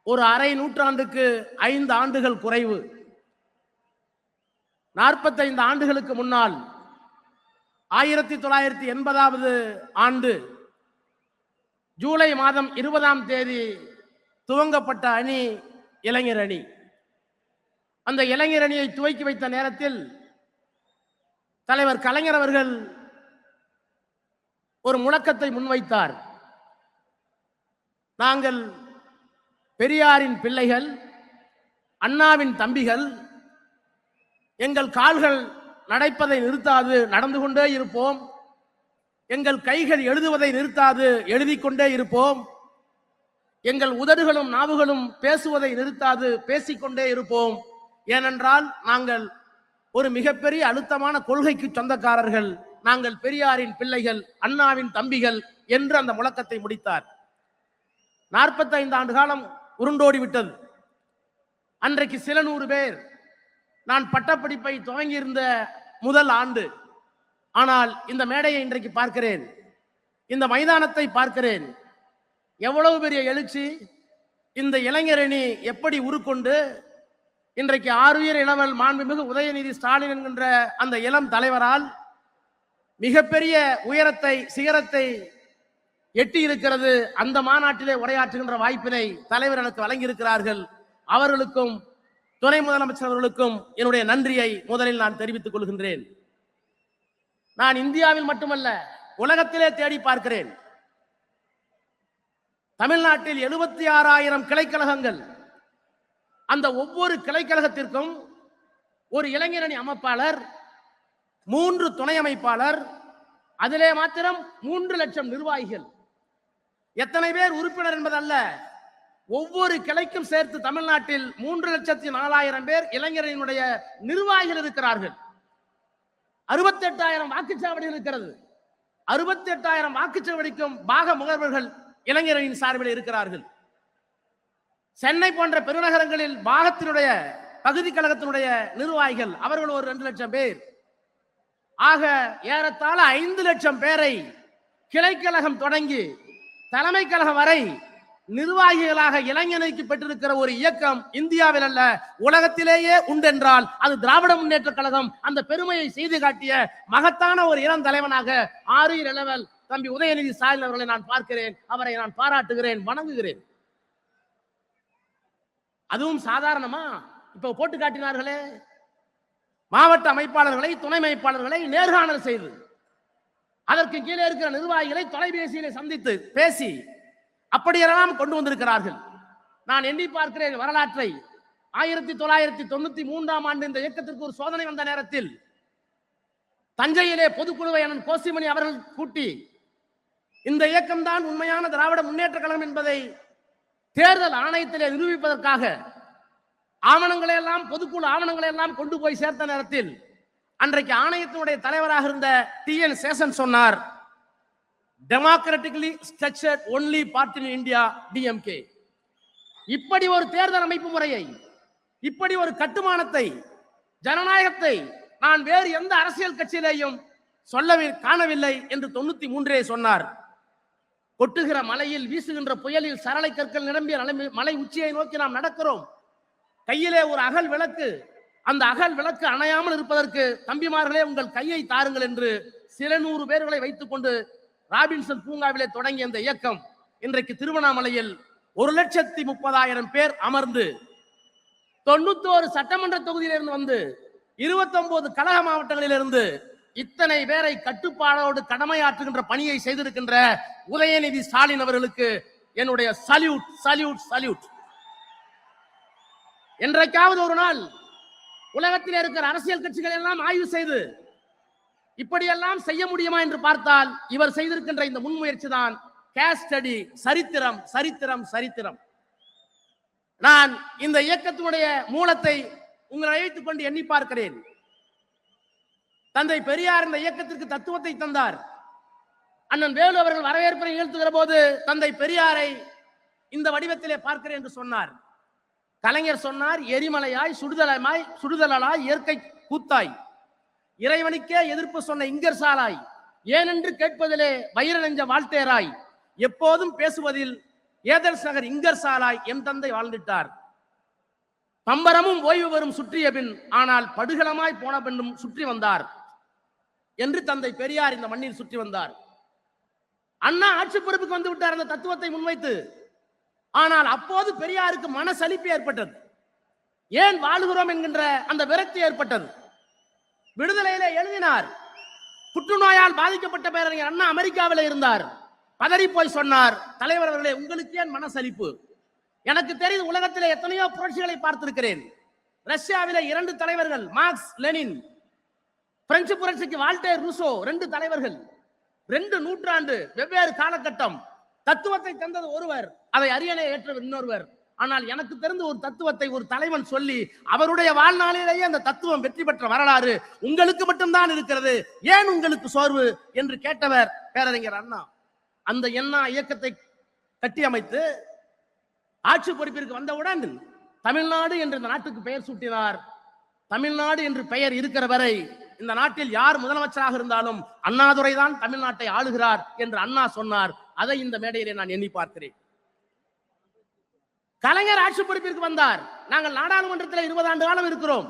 ஒரு அரை நூற்றாண்டுக்கு 5 ஆண்டுகள் குறைவு. 45 ஆண்டுகளுக்கு முன்னால் 1980வது ஆண்டு ஜூலை மாதம் 20ஆம் தேதி துவங்கப்பட்ட அணி இளைஞர் அணி. அந்த இளைஞர் அணியை துவக்கி வைத்த நேரத்தில் தலைவர் கலைஞர் அவர்கள் ஒரு முழக்கத்தை முன்வைத்தார். நாங்கள் பெரியாரின் பிள்ளைகள், அண்ணாவின் தம்பிகள். எங்கள் கால்கள் நடப்பதை நிறுத்தாது, நடந்து கொண்டே இருப்போம். எங்கள் கைகள் எழுதுவதை நிறுத்தாது, எழுதிக் கொண்டே இருப்போம். எங்கள் உதடுகளும் நாவுகளும் பேசுவதை நிறுத்தாது, பேசிக்கொண்டே இருப்போம். ஏனென்றால் நாங்கள் ஒரு மிகப்பெரிய அழுத்தமான கொள்கைக்கு சொந்தக்காரர்கள். நாங்கள் பெரியாரின் பிள்ளைகள், அண்ணாவின் தம்பிகள் என்று அந்த முழக்கத்தை முடித்தார். 45 ஆண்டு காலம் உருண்டோடி விட்டது. அன்றைக்கு சில 100 பேர். நான் பட்டப்படிப்பை துவங்கியிருந்த முதல் ஆண்டு. ஆனால் இந்த மேடையை இன்றைக்கு பார்க்கிறேன், இந்த மைதானத்தை பார்க்கிறேன். எவ்வளவு பெரிய எழுச்சி! இந்த இளைஞரணி எப்படி உருக்கொண்டு இன்றைக்கு ஆருயிர் இளவல் மாண்புமிகு உதயநிதி ஸ்டாலின் என்கின்ற அந்த இளம் தலைவரால் மிகப்பெரிய உயரத்தை, சிகரத்தை எட்டி இருக்கிறது. அந்த மாநாட்டிலே உரையாற்றுகின்ற வாய்ப்பினை தலைவர் எனக்கு வழங்கியிருக்கிறார்கள். அவர்களுக்கும் துணை முதலமைச்சர் அவர்களுக்கும் என்னுடைய நன்றியை முதலில் நான் தெரிவித்துக் கொள்கின்றேன். நான் இந்தியாவில் மட்டுமல்ல, உலகத்திலே தேடி பார்க்கிறேன். தமிழ்நாட்டில் 76,000 கிளைக்கழகங்கள். அந்த ஒவ்வொரு கிளைக்கழகத்திற்கும் ஒரு இளைஞரணி அமைப்பாளர், 3 துணை அமைப்பாளர், அதிலே மாத்திரம் 3 லட்சம் நிர்வாகிகள். எத்தனை பேர் உறுப்பினர் என்பதல்ல, ஒவ்வொரு கிளைக்கும் சேர்த்து தமிழ்நாட்டில் 3,04,000 பேர் இளைஞரனுடைய நிர்வாகிகள் இருக்கிறார்கள். 68,000 வாக்குச்சாவடிகள் இருக்கிறது. 68,000 வாக்குச்சாவடிக்கும் பாக முகவர்கள் இளைஞரின் சார்பில் இருக்கிறார்கள். சென்னை போன்ற பெருநகரங்களில் பாகத்தினுடைய பகுதி கழகத்தினுடைய நிர்வாகிகள் அவர்கள் ஒரு 2 லட்சம் பேர். ஆக ஏறத்தாழ 5 லட்சம் பேரை கிளைக்கழகம் தொடங்கி தலைமை கழகம் வரை நிர்வாகிகளாக இளைஞனுக்கு பெற்றிருக்கிற ஒரு இயக்கம் இந்தியாவில் அல்ல, உலகத்திலேயே உண்டென்றால் அது திராவிட முன்னேற்ற கழகம். அந்த பெருமையை செய்து காட்டிய மகத்தான ஒரு இளம் தலைவனாக ஆருயிர் இளவல் தம்பி உதயநிதி ஸ்டாலின் அவர்களை நான் பார்க்கிறேன். அவரை நான் பாராட்டுகிறேன், வணங்குகிறேன். அதுவும் சாதாரணமா இப்ப போட்டு காட்டினார்களே, மாவட்ட அமைப்பாளர்களை, துணை அமைப்பாளர்களை நேர்காணல் செய்து அதற்கு கீழே இருக்கிற நிர்வாகிகளை தொலைபேசியிலே சந்தித்து பேசி அப்படியெல்லாம் கொண்டு வந்திருக்கிறார்கள். நான் எண்ணி பார்க்கிறேன் வரலாற்றை. 1993ஆம் ஆண்டு இந்த இயக்கத்திற்கு ஒரு சோதனை வந்த நேரத்தில் தஞ்சையிலே பொதுக்குழுவை அண்ணன் கோசிமணி அவர்கள் கூட்டி இந்த இயக்கம்தான் உண்மையான திராவிட முன்னேற்ற கழகம் என்பதை தேர்தல் ஆணையத்திலே நிரூபிப்பதற்காக ஆவணங்களை எல்லாம், பொதுக்குழு ஆவணங்களை எல்லாம் கொண்டு போய் சேர்த்த நேரத்தில் அன்றைக்கு ஆணையத்தினுடைய தலைவராக இருந்த TN சேஷன் சொன்னார், democratically structured only party in India DMK. இப்படி ஒரு தேர்தல் அமைப்பு முறையை, இப்படி ஒரு கட்டுமானத்தை, ஜனநாயகத்தை நான் வேறு எந்த அரசியல் கட்சியிலேயும் காணவில்லை என்று 93 சொன்னார். கொட்டுகிற மலையில், வீசுகின்ற புயலில் சரளை கற்கள் நிரம்பிய மலை உச்சியை நோக்கி நாம் நடக்கிறோம். கையிலே ஒரு அகல் விளக்கு. அந்த அகல் விளக்கு அணையாமல் இருப்பதற்கு தம்பிமார்களே உங்கள் கையை தாருங்கள் என்று சில 100 பேர்களை வைத்துக் கொண்டு ராபின்சன் பூங்காவிலே தொடங்கிய இந்த இயக்கம் இன்றைக்கு திருவண்ணாமலையில் 1,30,000 பேர் அமர்ந்து 91 சட்டமன்ற தொகுதியிலிருந்து வந்து 29 கழக மாவட்டங்களிலிருந்து இத்தனை பேரை கட்டுப்பாடோடு கடமையாற்றுகின்ற பணியை செய்திருக்கின்ற உதயநிதி ஸ்டாலின் அவர்களுக்கு என்னுடைய சல்யூட், சல்யூட், சல்யூட். என்றைக்காவது ஒரு நாள் உலகத்தில் இருக்கிற அரசியல் கட்சிகள் எல்லாம் ஆய்வு செய்து இப்படியெல்லாம் செய்ய முடியுமா என்று பார்த்தால் இவர் செய்திருக்கின்ற இந்த முன்முயற்சி தான் கேஸ் ஸ்டடி. சரித்திரம், சரித்திரம், சரித்திரம். நான் இந்த இயக்கத்தினுடைய மூலத்தை உங்களை அழைத்துக் கொண்டு எண்ணி பார்க்கிறேன். தந்தை பெரியார் இந்த இயக்கத்திற்கு தத்துவத்தை தந்தார். அண்ணன் வேலு அவர்கள் வரவேற்பை நிகழ்த்துகிற போது தந்தை பெரியாரை இந்த வடிவத்திலே பார்க்கிறேன் என்று சொன்னார். கலைஞர் சொன்னார், எரிமலையாய் சுடுதலாய் இயற்கை கூத்தாய், இறைவனுக்கே எதிர்ப்பு சொன்ன இங்கர் சாலாய், ஏனென்று கேட்பதிலே வைர நெஞ்ச வாழ்த்தேராய், எப்போதும் பேசுவதில் ஏதென்ஸ் நகர் இங்கர்சாலாய் எம் தந்தை வாழ்ந்திட்டார். பம்பரமும் ஓய்வு பெறும் சுற்றிய பின் ஆனால் படுகளமாய் போன பின்னும் சுற்றி வந்தார் என்று தந்தை பெரியார் இந்த மண்ணில் சுற்றி வந்தார். அண்ணா ஆட்சி பொறுப்புக்கு வந்து விட்டார் அந்த தத்துவத்தை முன்வைத்து. ஆனால் அப்போது பெரியாருக்கு மனசலிப்பு ஏற்பட்டது. ஏன் வாழுகிறோம் என்கின்ற அந்த விரக்தி ஏற்பட்டது. விடுதலையிலே எழுதினார். புற்றுநோயால் பாதிக்கப்பட்ட பேரறிஞர் அண்ணா அமெரிக்காவில் இருந்தார். பதறி போய் சொன்னார், தலைவர் அவர்களே, உங்களுக்கு ஏன் மனசலிப்பு? எனக்கு தெரிந்து உலகத்திலே எத்தனையோ புரட்சிகளை பார்த்திருக்கிறேன். ரஷ்யாவிலே 2 தலைவர்கள், மார்க்ஸ் லெனின். பிரெஞ்சு புரட்சிக்கு வால்டேர் ரூசோ, 2 தலைவர்கள். 2 நூற்றாண்டு வெவ்வேறு காலகட்டம். தத்துவத்தை தந்தது ஒருவர், அதை அரியணை ஏற்றவர் இன்னொருவர். ஆனால் எனக்கு தெரிந்த ஒரு தத்துவத்தை ஒரு தலைவன் சொல்லி அவருடைய வாழ்நாளிலேயே அந்த தத்துவம் வெற்றி பெற்ற வரலாறு உங்களுக்கு மட்டும்தான் இருக்கிறது, ஏன் உங்களுக்கு சோர்வு என்று கேட்டவர் பேரறிஞர் அண்ணா. அந்த அண்ணா இயக்கத்தை கட்டியமைத்து ஆட்சி பொறுப்பிற்கு வந்தவுடன் தமிழ்நாடு என்று இந்த நாட்டுக்கு பெயர் சூட்டினார். தமிழ்நாடு என்று பெயர் இருக்கிற வரை இந்த நாட்டில் யார் முதலமைச்சராக இருந்தாலும் அண்ணாதுரை தான் தமிழ்நாட்டை ஆளுகிறார் என்று அண்ணா சொன்னார். அதை இந்த மேடையிலே நான் எண்ணி பார்க்கிறேன். கலைஞர் ஆட்சி பொறுப்பிற்கு வந்தார். நாங்கள் நாடாளுமன்றத்தில் 20 ஆண்டு காலம் இருக்கிறோம்.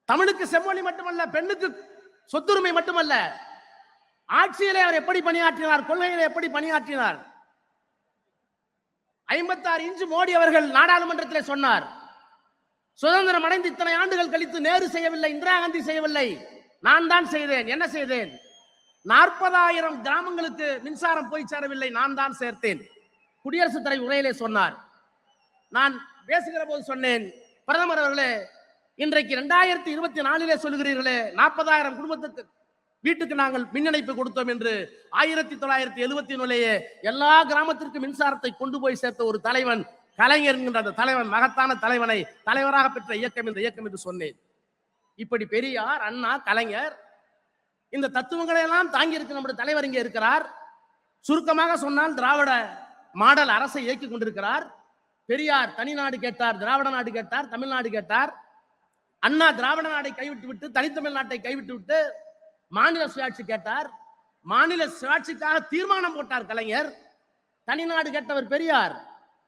தமிழுக்கு செம்மொழி மட்டுமல்ல, பெண்ணுக்கு சொத்துரிமை மட்டுமல்ல, ஆட்சியிலே அவர் எப்படி பணியாற்றினார், கொள்கையிலே எப்படி பணியாற்றினார். 56 இன்ச் மோடி அவர்கள் நாடாளுமன்றத்தில் சொன்னார், சுதந்திரம் அடைந்து இத்தனை ஆண்டுகள் கழித்து நேரு செய்யவில்லை, இந்திரா காந்தி செய்யவில்லை, நான் தான் செய்தேன். என்ன செய்தேன்? 40,000 கிராமங்களுக்கு மின்சாரம் போய் சேரவில்லை, நான் தான் சேர்த்தேன். குடியரசுத் தலைவர் உரையிலே சொன்னார். நான் பேசுகிற போது சொன்னேன், பிரதமர் அவர்களே, இன்றைக்கு 2024 சொல்லுகிறீர்களே 40,000 குடும்பத்துக்கு வீட்டுக்கு நாங்கள் மின் இணைப்பு கொடுத்தோம் என்று. 1974 எல்லா கிராமத்திற்கும் மின்சாரத்தை கொண்டு போய் சேர்த்த ஒரு தலைவன் கலைஞர் என்கின்ற அந்த தலைவன், மகத்தான தலைவனை தலைவராக பெற்ற இயக்கம் இந்த இயக்கம் என்று சொன்னேன். இப்படி பெரியார், அண்ணா, கலைஞர் இந்த தத்துவங்களை எல்லாம் தாங்கி இருக்க நம்முடைய தலைவர் இங்கே இருக்கிறார். சுருக்கமாக சொன்னால் திராவிட மாடல் அரசை இயக்கிக் கொண்டிருக்கிறார். பெரியார் தனிநாடு கேட்டார், திராவிட நாடு கேட்டார், தமிழ்நாடு கேட்டார். அண்ணா திராவிட நாடை கைவிட்டு விட்டு தனித்தமிழ் நாட்டை கைவிட்டு விட்டு மாநில சுயாட்சி கேட்டார். மாநில சுயாட்சிக்காக தீர்மானம் போட்டார் கலைஞர். தனிநாடு கேட்டவர் பெரியார்,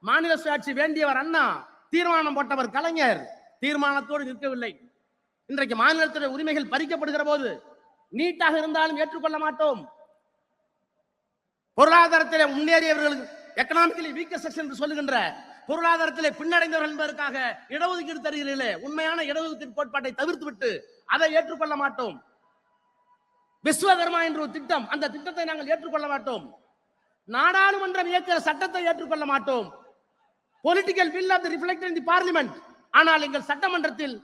மாநில சுயாட்சி வேண்டியவர் அண்ணா, தீர்மானம் போட்டவர் கலைஞர். தீர்மானத்தோடு நிற்கவில்லை. இன்றைக்கு மாநிலத்துடைய உரிமைகள் பறிக்கப்படுகிற போது நீட்டாக இருந்தாலும் ஏற்றுக்கொள்ள மாட்டோம். பொருளாதாரத்திலே முன்னேறியவர்களுக்கு எக்கனாமிக்கலி வீக்கர் செக்ஷன் என்று சொல்லுகின்ற பொருளாதாரத்திலே பின்னடைந்தவர்கள் என்பதற்காக இடஒதுக்கீடு தருகிறீர்களே, உண்மையான இடஒதுக்கீடு கோட்பாட்டை தவிர்த்து விட்டு அதை ஏற்றுக்கொள்ள மாட்டோம். விஸ்வகர்மா என்ற ஒரு திட்டம், அந்த திட்டத்தை நாங்கள் ஏற்றுக்கொள்ள மாட்டோம். நாடாளுமன்றம் இயக்கிற சட்டத்தை ஏற்றுக்கொள்ள மாட்டோம். Political will of the reflected in the parliament. ஆனால் எங்கள் சட்டமன்றத்தில்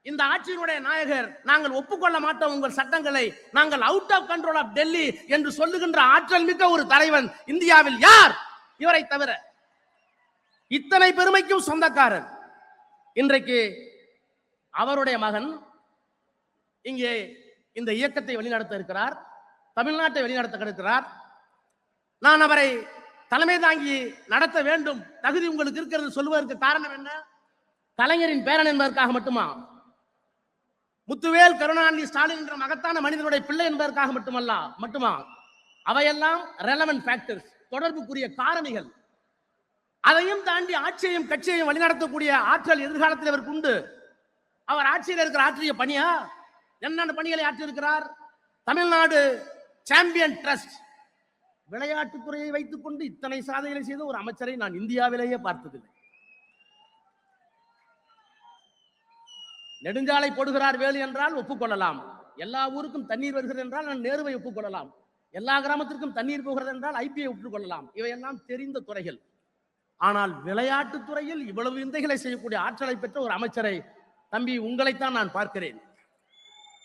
இந்த ஆட்சியினுடைய நாயகர், நாங்கள் ஒப்புக்கொள்ள மாட்டோம் உங்கள் சட்டங்களை, நாங்கள் out of control of Delhi என்று சொல்லுகின்ற ஆற்றல் மிக்க ஒரு தலைவன் இந்தியாவில் யார்? இவரை தவிர. இத்தனை பெருமைக்கும் சொந்தக்காரர். இன்றைக்கு அவருடைய மகன் இங்கே இந்த இயக்கத்தை வழிநடத்த இருக்கிறார், தமிழ்நாட்டை வழிநடத்த இருக்கிறார். நான் அவரை தலைமை தாங்கி நடத்த வேண்டும், தகுதி உங்களுக்கு இருக்கிறது சொல்வதற்கு காரணம் என்ன? கலைஞரின் பேரன் என்பதற்காக மட்டுமா? முத்துவேல் கருணாநிதி ஸ்டாலின் என்ற மகத்தான மனிதனுடைய பிள்ளை என்பதற்காக மட்டுமா? அவையெல்லாம் ரெலவென்ட் ஃபேக்டர்ஸ், தொடர்புக்குரிய காரணிகள். அதையும் தாண்டி ஆட்சியையும் கட்சியையும் வழிநடத்தக்கூடிய ஆற்றல் எதிர்காலத்தில் அவருக்கு உண்டு. அவர் ஆட்சியில் இருக்கிற ஆற்றிய பணியா? என்னென்ன பணிகளை ஆற்றியிருக்கிறார்? தமிழ்நாடு சாம்பியன் ட்ரஸ்ட், விளையாட்டுத்துறையை வைத்துக் கொண்டு இத்தனை சாதனைகளை செய்த ஒரு அமைச்சரை நான் இந்தியாவிலேயே பார்த்ததில்லை. நெடுஞ்சாலை போடுகிறார் வேலு என்றால் ஒப்புக்கொள்ளலாம். எல்லா ஊருக்கும் தண்ணீர் வருகிறது என்றால் நான் நேருவை ஒப்புக்கொள்ளலாம். எல்லா கிராமத்திற்கும் தண்ணீர் போகிறது என்றால் ஐபிஐ ஒப்புக்கொள்ளலாம். இவையெல்லாம் தெரிந்த துறைகள். ஆனால் விளையாட்டுத் துறையில் இவ்வளவு விந்தைகளை செய்யக்கூடிய ஆற்றலை பெற்ற ஒரு அமைச்சரை, தம்பி, உங்களைத்தான் நான் பார்க்கிறேன்.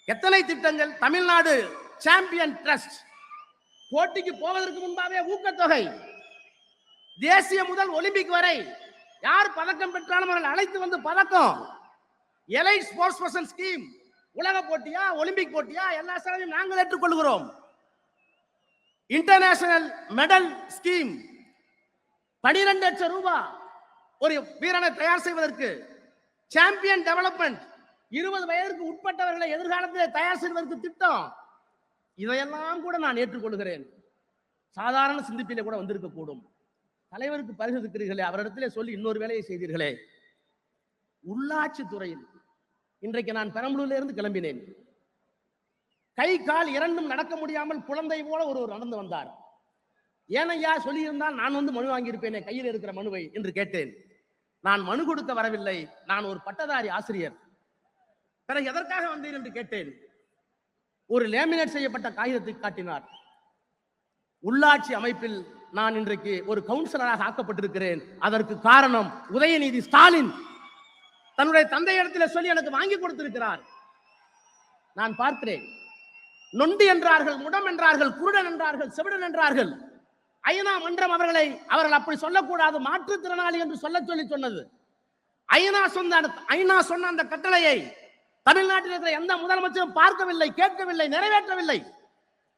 எத்தனை திட்டங்கள்! தமிழ்நாடு சாம்பியன் ட்ரஸ்ட், போட்டிக்கு போவதற்கு முன்பாகவே ஊக்கத்தொகை, தேசிய முதல் ஒலிம்பிக் வரை யார் பதக்கம் பெற்றாலும் அவர்கள் அழைத்து வந்து பதக்கம். எலைட் ஸ்போர்ட்ஸ் பர்சன் ஸ்கீம், உலக போட்டியா ஒலிம்பிக் போட்டியா எல்லா செலவையும் நாங்கள் ஏற்றுக்கொள்கிறோம். இன்டர்நேஷனல் மெடல் ஸ்கீம், 12 லட்சம் ரூபாய் ஒரு வீரனை தயார் செய்வதற்கு. சாம்பியன் டெவலப்மெண்ட், 20 வயதிற்கு உட்பட்டவர்களை எதிர்காலத்தில் தயார் செய்வதற்கு திட்டம். இதையெல்லாம் கூட நான் ஏற்றுக்கொள்கிறேன். சாதாரண சிந்திப்பிலே கூட வந்திருக்க கூடும். தலைவருக்கு பரிசு இருக்கிறீர்களே, அவரிடத்திலே சொல்லி இன்னொரு வேலையை செய்தீர்களே. உள்ளாட்சி துறையில் இன்றைக்கு நான் பெரம்பலூர்ல இருந்து கிளம்பினேன். கை கால் இரண்டும் நடக்க முடியாமல் குழந்தை போல ஒருவர் நடந்து வந்தார். ஏனையா சொல்லியிருந்தால் நான் வந்து மனு வாங்கியிருப்பேனே கையில் இருக்கிற மனுவை என்று கேட்டேன். நான் மனு கொடுக்க வரவில்லை, நான் ஒரு பட்டதாரி ஆசிரியர். பிறகு எதற்காக வந்தேன் என்று கேட்டேன். ஒரு லேமினேட் செய்யப்பட்ட காகிதத்தை காட்டினார். உள்ளாட்சி அமைப்பில் நான் இன்றைக்கு ஒரு கவுன்சிலராக ஆக்கப்பட்டிருக்கிறேன். அதற்கு காரணம் உதயநிதி ஸ்டாலின் தன்னுடைய தந்தையிடத்தில் சொல்லி எனக்கு வாங்கி கொடுத்திருக்கிறார். நான் பார்க்கிறேன். நொண்டி என்றார்கள், முடம் என்றார்கள், குருடன் என்றார்கள், செவிடன் என்றார்கள். ஐநா மன்றம் அவர்கள் அப்படி சொல்லக்கூடாது, மாற்றுத்திறனாளி என்று சொல்லி சொன்னது. ஐநா சொன்ன அந்த கட்டளையை தமிழ்நாட்டில் இருக்கிற எந்த முதலமைச்சரும் பார்க்கவில்லை, கேட்கவில்லை, நிறைவேற்றவில்லை.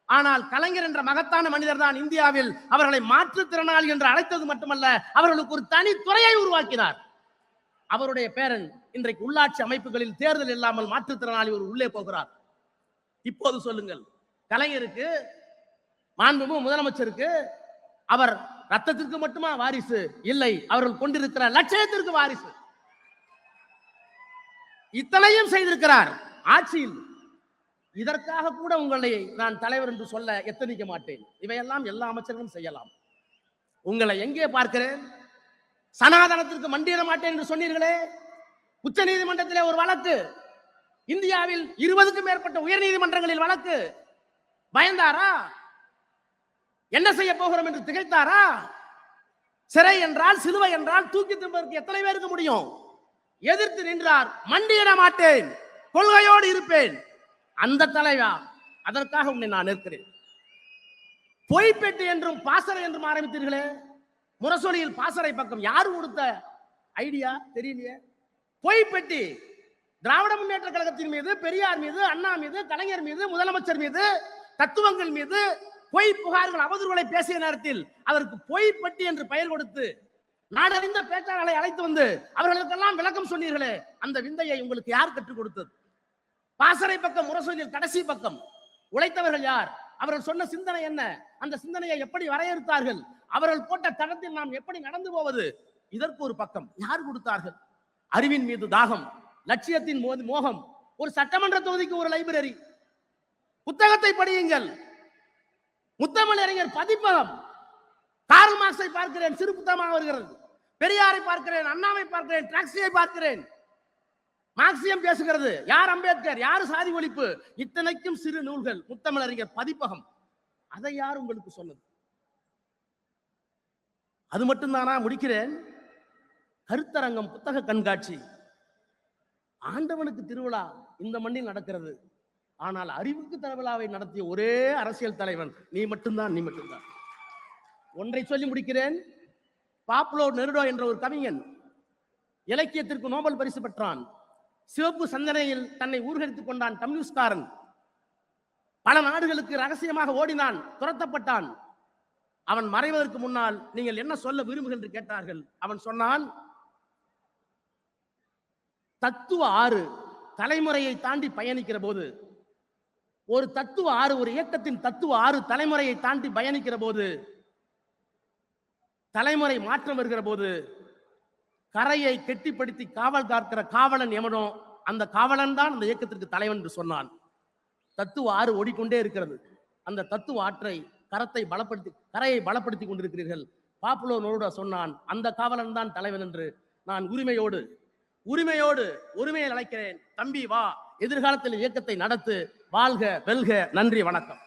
ஆனால் கலைஞர் என்ற மகத்தான மனிதர் தான் இந்தியாவில் அவர்களை மாற்றுத்திறனாளி என்று அழைத்தது மட்டுமல்ல, அவர்களுக்கு ஒரு தனி துறையை உருவாக்கினார். அவருடைய பேரன் இன்றைக்கு உள்ளாட்சி அமைப்புகளில் தேர்தல் இல்லாமல் மாற்றுத்திறனாளி ஒரு உள்ளே போகிறார். இப்போது சொல்லுங்கள், கலைஞருக்கு, மாண்புமிகு முதலமைச்சருக்கு அவர் ரத்தத்திற்கு மட்டுமா வாரிசு? இல்லை, அவர்கள் கொண்டிருக்கிற லட்சியத்திற்கு வாரிசு. இத்தனையும் செய்திருக்கிறார் ஆட்சியில். இதற்காக கூட உங்களை நான் தலைவர் என்று சொல்ல எத்தனிக்க மாட்டேன். இவையெல்லாம் எல்லா அமைச்சர்களும் செய்யலாம். உங்களை எங்கே பார்க்கிறேன்? சனாதனத்திற்கு மண்டியிட மாட்டேன் என்று சொன்னீர்களே. உச்ச நீதிமன்றத்திலே ஒரு வழக்கு, இந்தியாவில் 20க்கும் மேற்பட்ட உயர் நீதிமன்றங்களில் வழக்கு. பயந்தாரா? என்ன செய்ய போகிறோம் என்று திகைத்தாரா? சிறை என்றால், சிலுவை என்றால் தூக்கி திரும்பதற்கு எத்தனை பேருக்கு முடியும்? எதிர்த்து நின்றார். மண்டியிட மாட்டேன், கொள்கையோடு இருப்பேன். அந்த தலைவா, அதற்காக உன்னை நான் நிற்கிறேன். பொய்ப்பெட்டி என்றும் பாசறை என்றும் ஆரம்பித்தீர்களே. முரசொலியில் பாசறை பக்கம் யாரு கொடுத்த ஐடியா தெரியலையே. பொய்ப்பெட்டி திராவிட முன்னேற்ற கழகத்தின் மீது, பெரியார் மீது, அண்ணா மீது, கலைஞர் மீது, முதலமைச்சர் மீது, தத்துவங்கள் மீது பொய் புகார்கள், அவதூறுகளை பேசிய நேரத்தில் அதற்கு பொய்ப்பட்டி என்று பெயர் கொடுத்து நாடறிந்த பேச்சாளர்களை அழைத்து வந்து அவர்களுக்கெல்லாம் விளக்கம் சொன்னீர்களே. அந்த விந்தையை உங்களுக்கு யார் கற்றுக் கொடுத்தது? பாசறை பக்கம், முரசொலியில் கடைசி பக்கம் உழைத்தவர்கள் யார்? அவர்கள் சொன்ன சிந்தனை என்ன? அந்த சிந்தனையை எப்படி வரையறுத்தார்கள்? அவர்கள் போட்ட தடத்தில் நாம் எப்படி நடந்து போவது? இதற்கு ஒரு பக்கம் யார் கொடுத்தார்கள்? அறிவின் மீது தாகம், லட்சியத்தின் மோகம். ஒரு சட்டமன்ற தொகுதிக்கு ஒரு லைப்ரரி, புத்தகத்தை படியுங்கள். முத்தமிழ் அறிஞர் பதிப்பகம். கார்ல் மார்க்ஸை பார்க்கிறேன், சிறு புத்தகமாக வருகிறது. பெரியாரை பார்க்கிறேன், அண்ணாவை பார்க்கிறேன், டாக்ஸியை பார்க்கிறேன். மார்க்சியம் பேசுகிறது. யார் அம்பேத்கர், யார் சாதி ஒழிப்பு, இத்தனைக்கும் சிறு நூல்கள். முத்தமிழ் அறிஞர் பதிப்பகம். அதை யார் உங்களுக்கு சொன்னது? அது மட்டும்தானா? முடிக்கிறேன். கருத்தரங்கம், புத்தக கண்காட்சி. ஆண்டவனுக்கு திருவிழா இந்த மண்ணில் நடக்கிறது. ஆனால் அறிவுக்கு திருவிழாவை நடத்திய ஒரே அரசியல் தலைவன் நீ மட்டும்தான், நீ மட்டும்தான். ஒன்றை சொல்லி முடிக்கிறேன். பாப்லோ நெருடோ என்ற ஒரு கவிஞன் இலக்கியத்திற்கு நோபல் பரிசு பெற்றான். சிவப்பு சந்தனையில் தன்னை ஊர்கரித்துக் கொண்டான். கம்யூனிஸ்ட்காரன். பல நாடுகளுக்கு ரகசியமாக ஓடினான், துரத்தப்பட்டான். அவன் மறைவதற்கு முன்னால் நீங்கள் என்ன சொல்ல விரும்புகிறீர்கள் என்று கேட்டார்கள். அவன் சொன்னான், தத்துவ ஆறு தலைமுறையை தாண்டி பயணிக்கிற போது, ஒரு தத்துவ ஆறு, ஒரு இயக்கத்தின் தத்துவ ஆறு தலைமுறையை தாண்டி பயணிக்கிற போது, தலைமுறை மாற்றம் வருகிற போது, கரையை கெட்டிப்படுத்தி காவல் காக்கிற காவலன் எவனோ அந்த காவலன் தான் அந்த இயக்கத்திற்கு தலைவன் என்று சொன்னான். தத்துவ ஆறு ஓடிக்கொண்டே இருக்கிறது. அந்த தத்துவ ஆற்றை கரையை பலப்படுத்தி கொண்டிருக்கிறீர்கள். பாப்புலோ நெருடோ சொன்னான், அந்த காவலன் தான் தலைவன் என்று. நான் உரிமையை அழைக்கிறேன். தம்பி வா, எதிர்காலத்தில் இயக்கத்தை நடத்து. வாழ்க வெல்க. நன்றி, வணக்கம்.